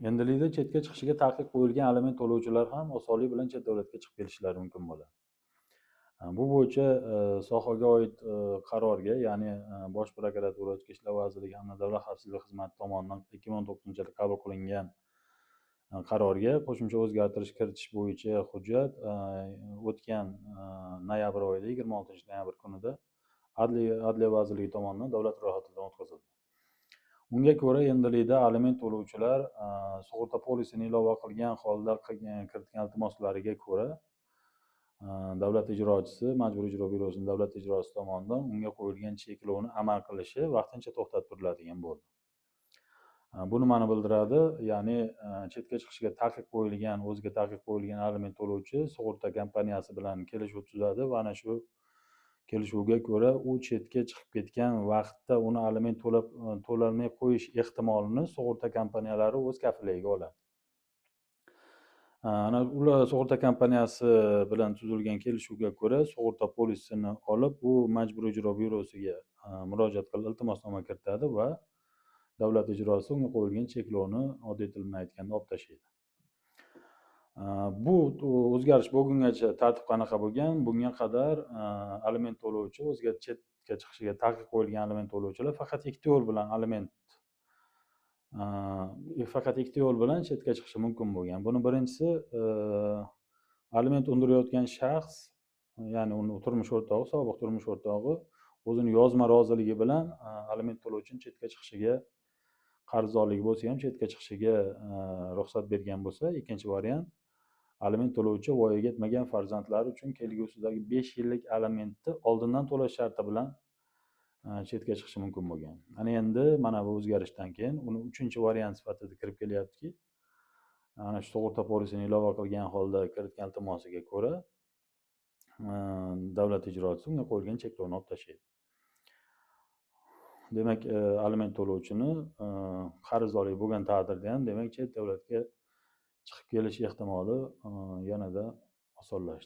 Endilikda chetga chiqishiga taqiq qo'yilgan aliment to'lovchilar ham osonlik bilan chet davlatga chiqib kelishlari mumkin bo'ladi. Bu bo'yicha sohaga oid qarorga, ya'ni Bosh prokuratura, Ichki ishlar vazirligi hamda Davlat xavfsizligi xizmati tomonidan 2019-yilda qabul qilingan qarorga qo'shimcha o'zgartirish kiritish bo'yicha hujjat o'tgan noyabr oyida 26 noyabr kunida Adliya vazirligi tomonidan davlat ro'yxatidan o'tkazildi. Unga ko'ra, endilikda aliment to'lovchilar sug'urta polisini ilova qilgan holda kiritgan iltimoslariga ko'ra davlat ijrochisi, Majburiy ijro byurosining davlat ijrochisi tomonidan unga qo'yilgan cheklovni amal qilishi vaqtincha to'xtatib turiladigan bo'ldi. Bu nimani bildiradi? Ya'ni chetga chiqishiga taqiq qo'yilgan, o'ziga taqiq qo'yilgan aliment to'lovchi sug'urta kompaniyasi bilan kelishuv tuzadi va ana shu kelishuvga ko'ra u chetga chiqib ketgan vaqtda uni aliment to'lolmay qo'yish ehtimolini sug'urta kompaniyalari o'z kafilasiga oladi. Ana ular sug'urta kompaniyasi bilan tuzilgan kelishuvga ko'ra sug'urta polisini olib, u Majburiy ijro byurosiga murojaat qilib iltimosnoma kiritadi va davlat ijrochisi unga qo'yilgan cheklovni oddiy til bilan aytganda olib tashlaydi. Bu o'zgarish bo'lgungacha tartib qanaqa bo'lgan? Bunga qadar aliment to'lovchi o'ziga chetga chiqishiga taqiq qo'yilgan aliment to'lovchilar faqat ikkita yo'l bilan chetga chiqishi mumkin bo'lgan. Buni birinchisi aliment undirayotgan shaxs, ya'ni uni turmush o'rtog'i, sobiq turmush o'rtog'i o'zini yozma roziligi bilan aliment to'lovchining chetga chiqishiga qarzdorligi bo'lsa ham chetga chiqishiga ruxsat bergan bo'lsa. Ikkinchi variant, aliment to'lovchi voyaga yetmagan farzandlari uchun kelgusidagi 5 yillik alimentni oldindan to'lash sharti bilan chetga chiqishi mumkin bo'lgan. Ana endi mana bu o'zgarishdan keyin uni 3-variant sifatida kirib kelyaptiki, ana shu sug'urta polisini ilova qilgan holda kiritgan iltimosiga ko'ra davlat ijrochisi unga qo'yilgan cheklovni olib tashlaydi. Demak, aliment to'lovchini qarzdorlik bo'lgan taqdirda ham, demak, chet davlatga chiqib kelish ehtimoli yanada osonlashdi.